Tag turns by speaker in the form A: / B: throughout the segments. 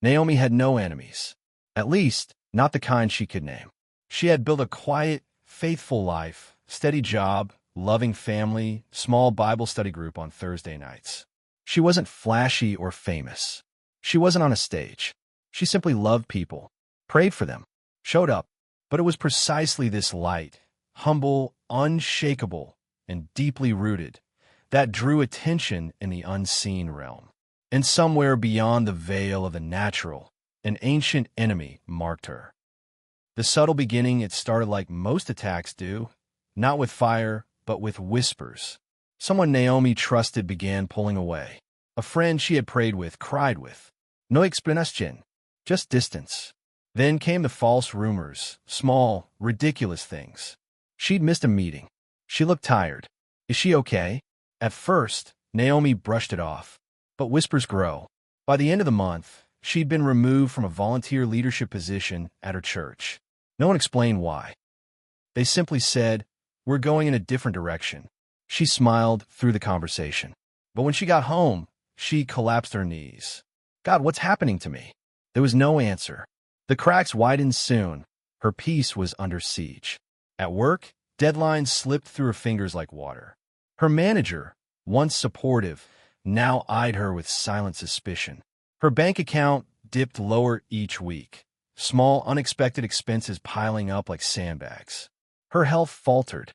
A: Naomi had no enemies, at least not the kind she could name. She had built a quiet, faithful life, steady job, loving family, small Bible study group on Thursday nights. She wasn't flashy or famous. She wasn't on a stage. She simply loved people, prayed for them, showed up. But it was precisely this light, humble, unshakable, and deeply rooted, that drew attention in the unseen realm. And somewhere beyond the veil of the natural, an ancient enemy marked her. The subtle beginning, it started like most attacks do, not with fire, but with whispers. Someone Naomi trusted began pulling away. A friend she had prayed with, cried with. No explanación, just distance. Then came the false rumors, small, ridiculous things. She'd missed a meeting. She looked tired. Is she okay? At first, Naomi brushed it off. But whispers grow. By the end of the month, she'd been removed from a volunteer leadership position at her church. No one explained why. They simply said, "We're going in a different direction." She smiled through the conversation. But when she got home, she collapsed her knees. God, what's happening to me? There was no answer. The cracks widened soon. Her peace was under siege. At work, deadlines slipped through her fingers like water. Her manager, once supportive, now eyed her with silent suspicion. Her bank account dipped lower each week, small, unexpected expenses piling up like sandbags. Her health faltered.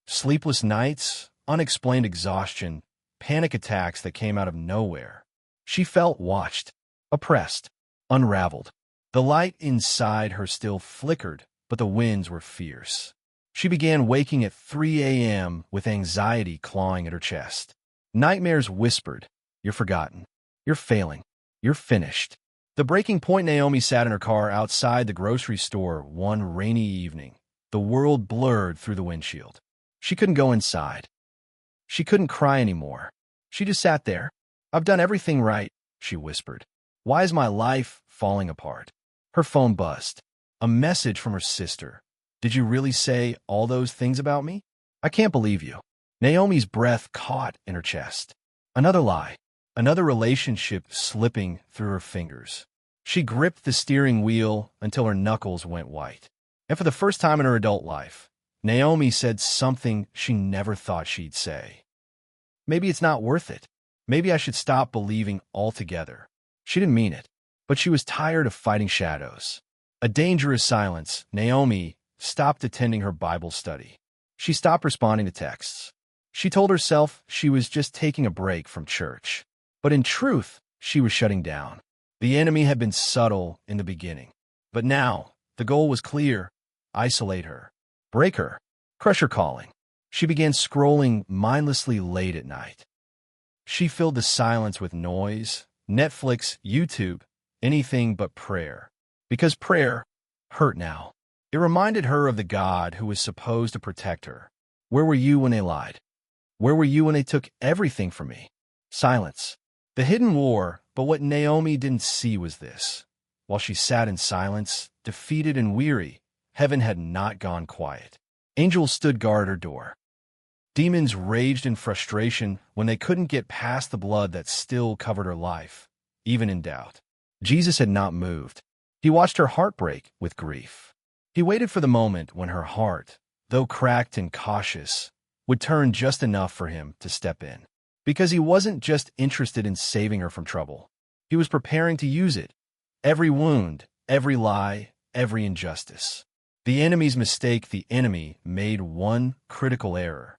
A: Sleepless nights, unexplained exhaustion, panic attacks that came out of nowhere. She felt watched, oppressed, unraveled. The light inside her still flickered, but the winds were fierce. She began waking at 3 a.m. with anxiety clawing at her chest. Nightmares whispered, "You're forgotten. You're failing. You're finished." The breaking point, Naomi sat in her car outside the grocery store one rainy evening. The world blurred through the windshield. She couldn't go inside. She couldn't cry anymore. She just sat there. "I've done everything right," she whispered. "Why is my life falling apart?" Her phone buzzed. A message from her sister. "Did you really say all those things about me? I can't believe you." Naomi's breath caught in her chest. Another lie. Another relationship slipping through her fingers. She gripped the steering wheel until her knuckles went white. And for the first time in her adult life, Naomi said something she never thought she'd say. "Maybe it's not worth it. Maybe I should stop believing altogether." She didn't mean it, but she was tired of fighting shadows. A dangerous silence. Naomi stopped attending her Bible study. She stopped responding to texts. She told herself she was just taking a break from church. But in truth, she was shutting down. The enemy had been subtle in the beginning. But now, the goal was clear. Isolate her. Break her. Crush her calling. She began scrolling mindlessly late at night. She filled the silence with noise, Netflix, YouTube, anything but prayer. Because prayer hurt now. It reminded her of the God who was supposed to protect her. Where were you when they lied? Where were you when they took everything from me? Silence. The hidden war, but what Naomi didn't see was this. While she sat in silence, defeated and weary, heaven had not gone quiet. Angels stood guard at her door. Demons raged in frustration when they couldn't get past the blood that still covered her life, even in doubt. Jesus had not moved. He watched her heart break with grief. He waited for the moment when her heart, though cracked and cautious, would turn just enough for him to step in. Because he wasn't just interested in saving her from trouble. He was preparing to use it. Every wound, every lie, every injustice. The enemy's mistake, the enemy made one critical error.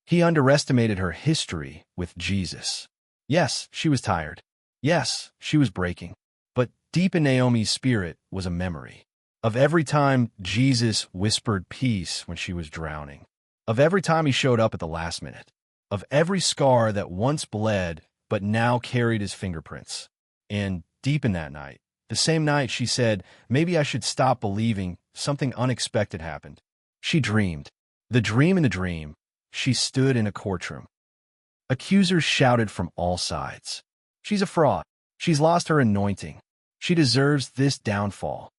A: He underestimated her history with Jesus. Yes, she was tired. Yes, she was breaking. But deep in Naomi's spirit was a memory of every time Jesus whispered peace when she was drowning, of every time he showed up at the last minute, of every scar that once bled but now carried his fingerprints. And deep in that night, the same night she said, maybe I should stop believing, something unexpected happened. She dreamed. The dream in the dream. She stood in a courtroom. Accusers shouted from all sides. She's a fraud. She's lost her anointing. She deserves this downfall.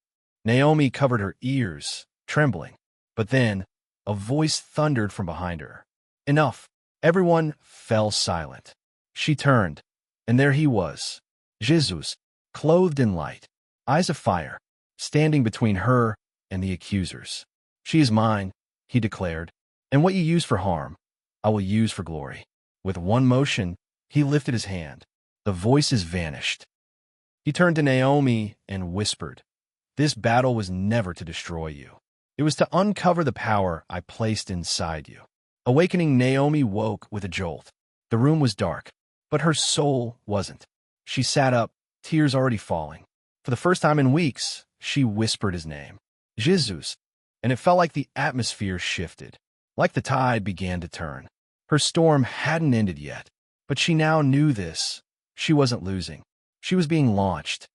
A: Naomi covered her ears, trembling. But then, a voice thundered from behind her. Enough. Everyone fell silent. She turned, and there he was, Jesus, clothed in light, eyes of fire, standing between her and the accusers. "She is mine," he declared, "and what you use for harm, I will use for glory." With one motion, he lifted his hand. The voices vanished. He turned to Naomi and whispered, "This battle was never to destroy you. It was to uncover the power I placed inside you." Awakening, Naomi woke with a jolt. The room was dark, but her soul wasn't. She sat up, tears already falling. For the first time in weeks, she whispered his name, Jesus, and it felt like the atmosphere shifted, like the tide began to turn. Her storm hadn't ended yet, but she now knew this. She wasn't losing. She was being launched.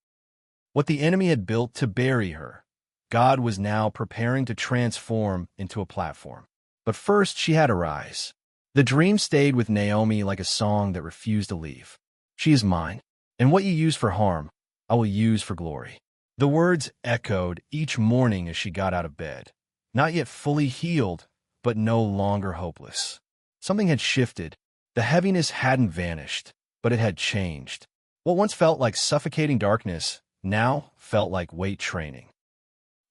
A: What the enemy had built to bury her, God was now preparing to transform into a platform. But first, she had to rise. The dream stayed with Naomi like a song that refused to leave. "She is mine, and what you use for harm, I will use for glory." The words echoed each morning as she got out of bed, not yet fully healed, but no longer hopeless. Something had shifted. The heaviness hadn't vanished, but it had changed. What once felt like suffocating darkness now felt like weight training.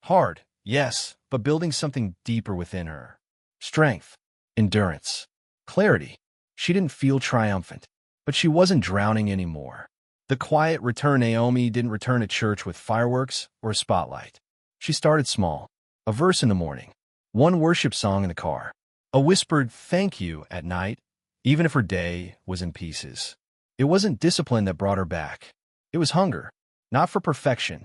A: Hard, yes, but building something deeper within her. Strength, endurance, clarity. She didn't feel triumphant, but she wasn't drowning anymore. The quiet return. Naomi didn't return to church with fireworks or a spotlight. She started small. A verse in the morning, one worship song in the car, a whispered thank you at night, even if her day was in pieces. It wasn't discipline that brought her back. It was hunger, not for perfection,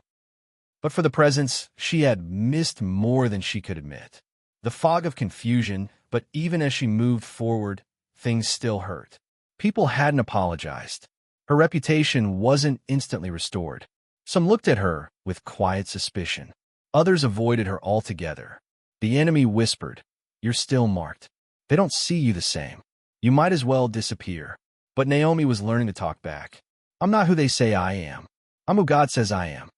A: but for the presence she had missed more than she could admit. The fog of confusion, but even as she moved forward, things still hurt. People hadn't apologized. Her reputation wasn't instantly restored. Some looked at her with quiet suspicion. Others avoided her altogether. The enemy whispered, "You're still marked. They don't see you the same. You might as well disappear." But Naomi was learning to talk back. "I'm not who they say I am. I'm who God says I am."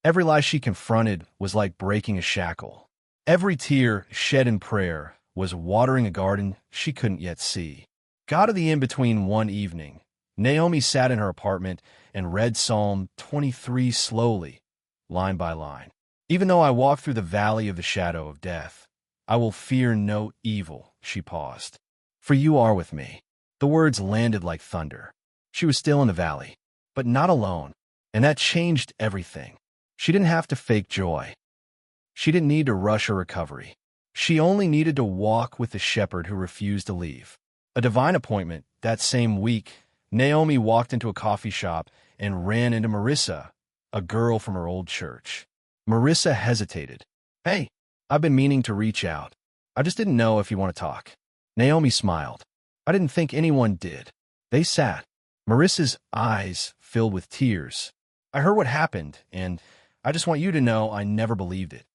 A: Every lie she confronted was like breaking a shackle. Every tear shed in prayer was watering a garden she couldn't yet see. God of the in-between. One evening, Naomi sat in her apartment and read Psalm 23 slowly, line by line. "Even though I walk through the valley of the shadow of death, I will fear no evil," she paused. "For you are with me." The words landed like thunder. She was still in the valley, but not alone, and that changed everything. She didn't have to fake joy. She didn't need to rush her recovery. She only needed to walk with the shepherd who refused to leave. A divine appointment. That same week, Naomi walked into a coffee shop and ran into Marissa, a girl from her old church. Marissa hesitated. "Hey, I've been meaning to reach out. I just didn't know if you want to talk." Naomi smiled. "I didn't think anyone did." They sat. Marissa's eyes filled with tears. "I heard what happened, and I just want you to know I never believed it.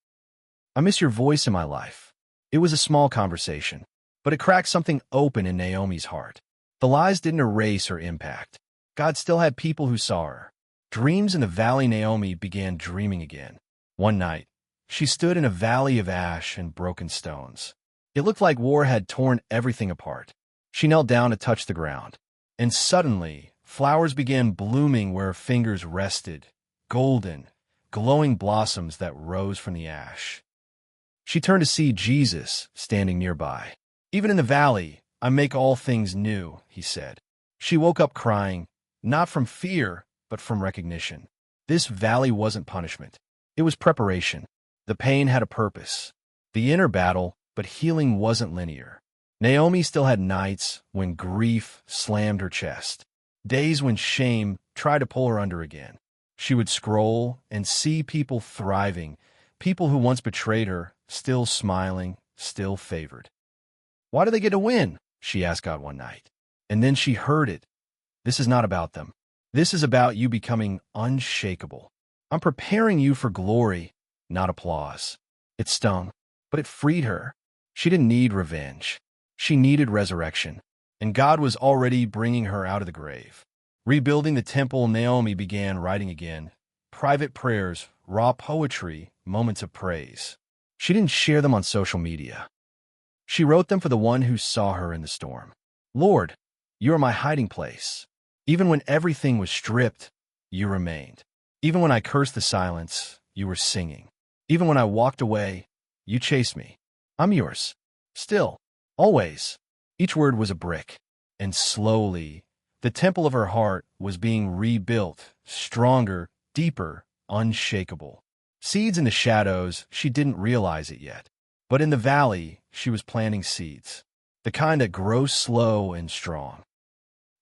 A: I miss your voice in my life." It was a small conversation, but it cracked something open in Naomi's heart. The lies didn't erase her impact. God still had people who saw her. Dreams in the valley. Naomi began dreaming again. One night, she stood in a valley of ash and broken stones. It looked like war had torn everything apart. She knelt down to touch the ground, and suddenly, flowers began blooming where her fingers rested, golden, glowing blossoms that rose from the ash. She turned to see Jesus standing nearby. "Even in the valley, I make all things new," he said. She woke up crying, not from fear, but from recognition. This valley wasn't punishment. It was preparation. The pain had a purpose. The inner battle, but healing wasn't linear. Naomi still had nights when grief slammed her chest, days when shame tried to pull her under again. She would scroll and see people thriving, people who once betrayed her, still smiling, still favored. "Why do they get to win?" she asked God one night. And then she heard it. "This is not about them. This is about you becoming unshakable. I'm preparing you for glory, not applause." It stung, but it freed her. She didn't need revenge. She needed resurrection, and God was already bringing her out of the grave. Rebuilding the temple, Naomi began writing again. Private prayers, raw poetry, moments of praise. She didn't share them on social media. She wrote them for the one who saw her in the storm. "Lord, you are my hiding place. Even when everything was stripped, you remained." Even when I cursed the silence, you were singing. Even when I walked away, you chased me. I'm yours. Still. Always. Each word was a brick. And slowly, the temple of her heart was being rebuilt, stronger, deeper, unshakable. Seeds in the shadows, she didn't realize it yet. But in the valley, she was planting seeds. The kind that grow slow and strong.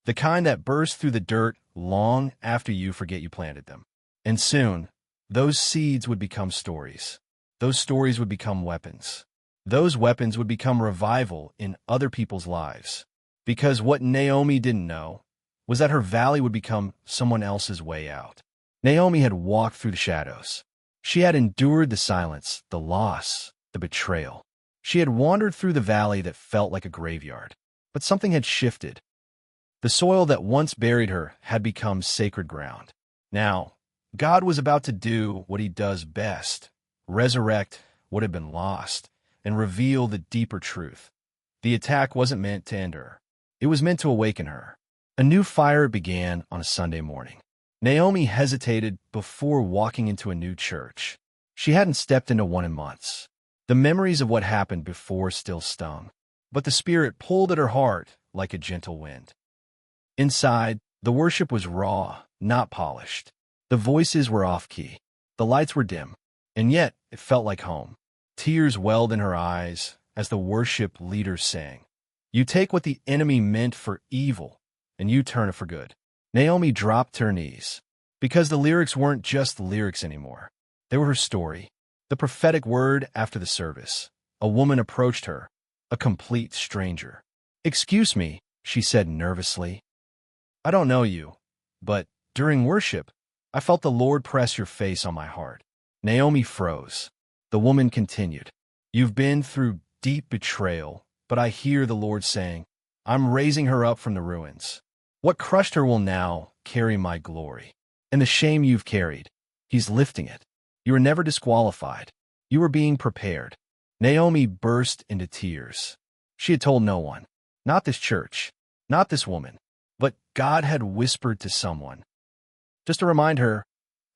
A: The kind that burst through the dirt long after you forget you planted them. And soon, those seeds would become stories. Those stories would become weapons. Those weapons would become revival in other people's lives. Because what Naomi didn't know was that her valley would become someone else's way out. Naomi had walked through the shadows. She had endured the silence, the loss, the betrayal. She had wandered through the valley that felt like a graveyard. But something had shifted. The soil that once buried her had become sacred ground. Now, God was about to do what he does best, resurrect what had been lost, and reveal the deeper truth. The attack wasn't meant to end her. It was meant to awaken her. A new fire began on a Sunday morning. Naomi hesitated before walking into a new church. She hadn't stepped into one in months. The memories of what happened before still stung, but the Spirit pulled at her heart like a gentle wind. Inside, the worship was raw, not polished. The voices were off-key. The lights were dim, and yet it felt like home. Tears welled in her eyes as the worship leader sang. You take what the enemy meant for evil, and you turn it for good. Naomi dropped to her knees, because the lyrics weren't just lyrics anymore. They were her story. The prophetic word after the service. A woman approached her, a complete stranger. "Excuse me," she said nervously. "I don't know you, but during worship, I felt the Lord press your face on my heart." Naomi froze. The woman continued, "You've been through deep betrayal, but I hear the Lord saying, I'm raising her up from the ruins. What crushed her will now carry my glory. And the shame you've carried, he's lifting it. You were never disqualified. You were being prepared." Naomi burst into tears. She had told no one, not this church, not this woman, but God had whispered to someone, just to remind her,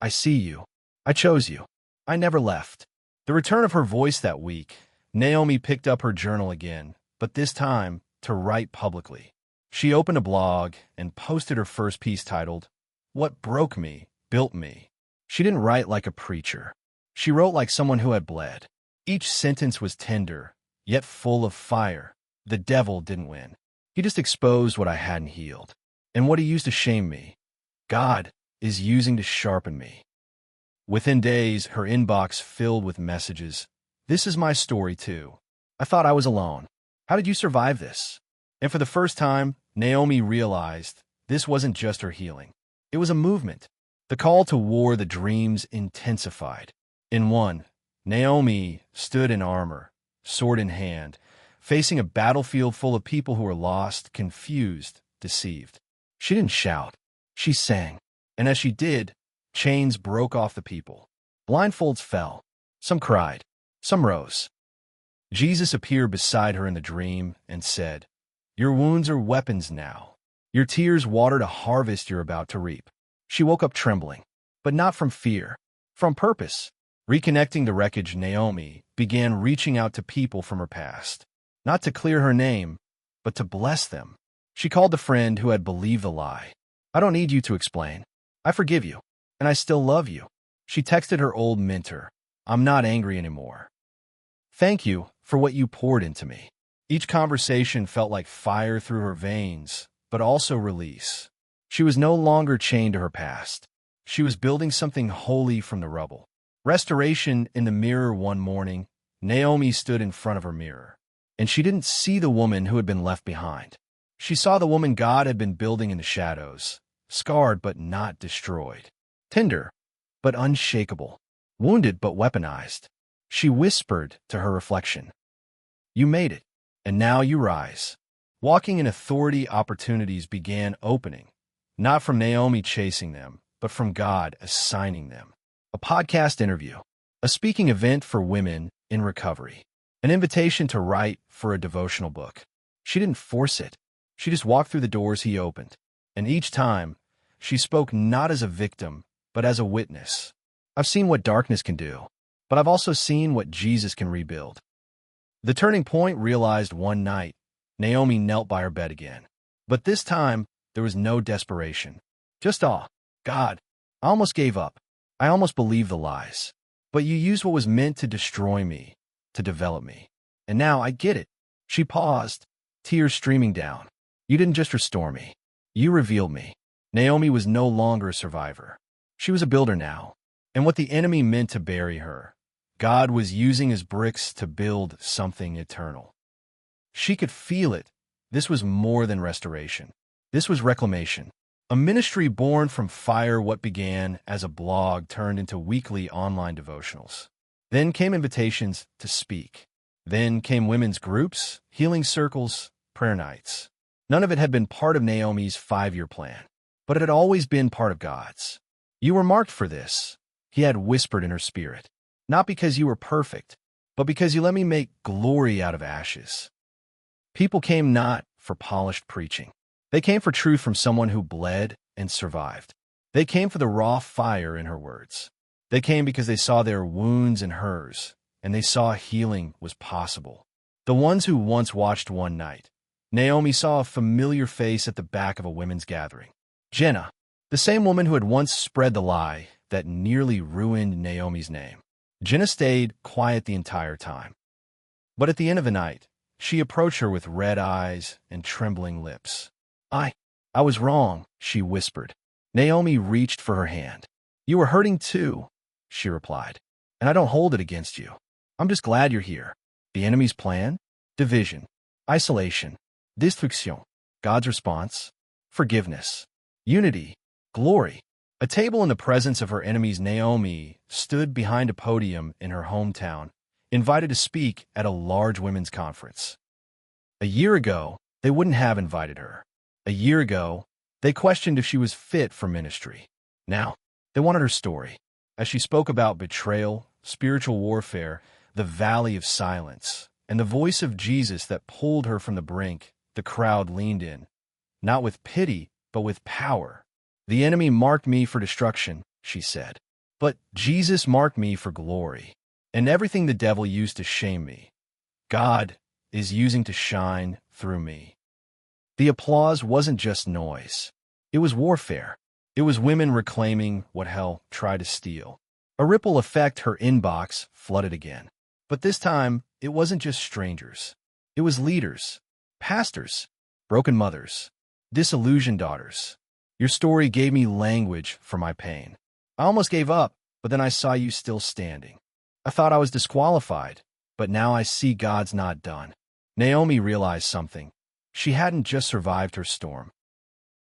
A: "I see you. I chose you. I never left." The return of her voice that week, Naomi picked up her journal again, but this time to write publicly. She opened a blog and posted her first piece titled, "What Broke Me, Built Me." She didn't write like a preacher. She wrote like someone who had bled. Each sentence was tender, yet full of fire. The devil didn't win. He just exposed what I hadn't healed. And what he used to shame me, God is using to sharpen me. Within days, her inbox filled with messages. "This is my story, too. I thought I was alone. How did you survive this?" And for the first time, Naomi realized this wasn't just her healing. It was a movement. The call to war the dreams intensified. In one, Naomi stood in armor, sword in hand, facing a battlefield full of people who were lost, confused, deceived. She didn't shout. She sang. And as she did, chains broke off the people. Blindfolds fell. Some cried. Some rose. Jesus appeared beside her in the dream and said, "Your wounds are weapons now. Your tears watered a harvest you're about to reap." She woke up trembling, but not from fear, from purpose. Reconnecting the wreckage, Naomi began reaching out to people from her past, not to clear her name, but to bless them. She called the friend who had believed the lie. "I don't need you to explain. I forgive you, and I still love you." She texted her old mentor, "I'm not angry anymore. Thank you for what you poured into me." Each conversation felt like fire through her veins, but also release. She was no longer chained to her past. She was building something holy from the rubble. Restoration in the mirror. One morning, Naomi stood in front of her mirror, and she didn't see the woman who had been left behind. She saw the woman God had been building in the shadows, scarred but not destroyed, tender but unshakable, wounded but weaponized. She whispered to her reflection, "You made it, and now you rise." Walking in authority, opportunities began opening, not from Naomi chasing them, but from God assigning them. A podcast interview, a speaking event for women in recovery, an invitation to write for a devotional book. She didn't force it. She just walked through the doors he opened. And each time, she spoke not as a victim, but as a witness. I've seen what darkness can do, but I've also seen what Jesus can rebuild. The turning point realized one night. Naomi knelt by her bed again. But this time, there was no desperation. Just awe. God, I almost gave up. I almost believed the lies. But you used what was meant to destroy me, to develop me. And now I get it. She paused, tears streaming down. You didn't just restore me. You revealed me. Naomi was no longer a survivor. She was a builder now. And what the enemy meant to bury her, God was using his bricks to build something eternal. She could feel it. This was more than restoration. This was reclamation. A ministry born from fire. What began as a blog turned into weekly online devotionals. Then came invitations to speak. Then came women's groups, healing circles, prayer nights. None of it had been part of Naomi's 5-year plan, but it had always been part of God's. You were marked for this, he had whispered in her spirit. Not because you were perfect, but because you let me make glory out of ashes. People came not for polished preaching. They came for truth from someone who bled and survived. They came for the raw fire in her words. They came because they saw their wounds in hers, and they saw healing was possible. The ones who once watched one night. Naomi saw a familiar face at the back of a women's gathering. Jenna, the same woman who had once spread the lie that nearly ruined Naomi's name. Jenna stayed quiet the entire time. But at the end of the night, she approached her with red eyes and trembling lips. I was wrong, she whispered. Naomi reached for her hand. You were hurting too, she replied. And I don't hold it against you. I'm just glad you're here. The enemy's plan? Division. Isolation. Destruction. God's response? Forgiveness. Unity. Glory. A table in the presence of her enemies. Naomi stood behind a podium in her hometown, invited to speak at a large women's conference. A year ago, they wouldn't have invited her. A year ago, they questioned if she was fit for ministry. Now, they wanted her story. As she spoke about betrayal, spiritual warfare, the valley of silence, and the voice of Jesus that pulled her from the brink, the crowd leaned in, not with pity, but with power. The enemy marked me for destruction, she said, but Jesus marked me for glory. And everything the devil used to shame me, God is using to shine through me. The applause wasn't just noise. It was warfare. It was women reclaiming what hell tried to steal. A ripple effect. Her inbox flooded again. But this time, it wasn't just strangers. It was leaders, pastors, broken mothers, disillusioned daughters. Your story gave me language for my pain. I almost gave up, but then I saw you still standing. I thought I was disqualified, but now I see God's not done. Naomi realized something. She hadn't just survived her storm.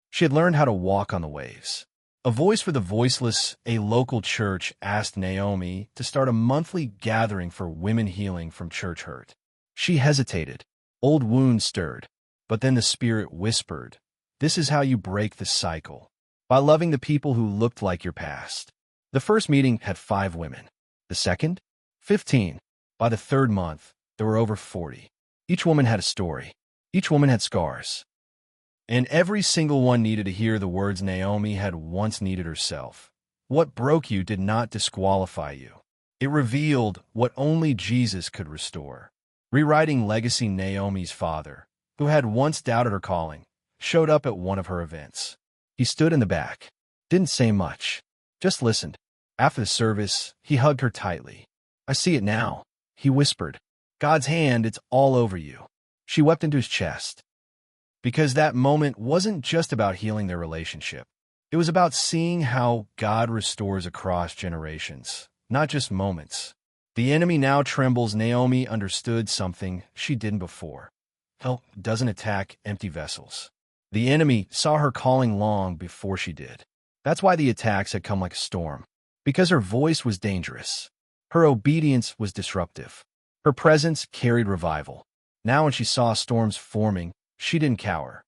A: She had learned how to walk on the waves. A voice for the voiceless, a local church asked Naomi to start a monthly gathering for women healing from church hurt. She hesitated. Old wounds stirred. But then the Spirit whispered, this is how you break the cycle. By loving the people who looked like your past. The first meeting had 5 women. The second? 15. By the third month, there were over 40. Each woman had a story. Each woman had scars. And every single one needed to hear the words Naomi had once needed herself. What broke you did not disqualify you. It revealed what only Jesus could restore. Rewriting legacy. Naomi's father, who had once doubted her calling, showed up at one of her events. He stood in the back, didn't say much, just listened. After the service, he hugged her tightly. I see it now, he whispered. God's hand, it's all over you. She wept into his chest. Because that moment wasn't just about healing their relationship. It was about seeing how God restores across generations, not just moments. The enemy now trembles. Naomi understood something she didn't before. Hell doesn't attack empty vessels. The enemy saw her calling long before she did. That's why the attacks had come like a storm. Because her voice was dangerous. Her obedience was disruptive. Her presence carried revival. Now when she saw storms forming, she didn't cower.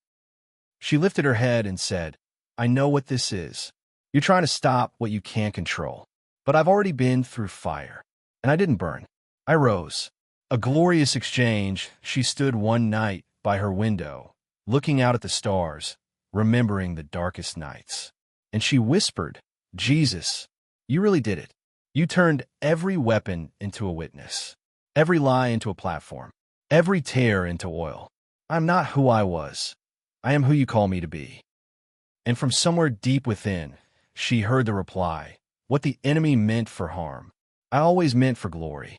A: She lifted her head and said, I know what this is. You're trying to stop what you can't control. But I've already been through fire. And I didn't burn. I rose. A glorious exchange. She stood one night by her window, looking out at the stars, remembering the darkest nights. And she whispered, Jesus, you really did it. You turned every weapon into a witness, every lie into a platform, every tear into oil. I'm not who I was. I am who you call me to be. And from somewhere deep within, she heard the reply, what the enemy meant for harm, I always meant for glory.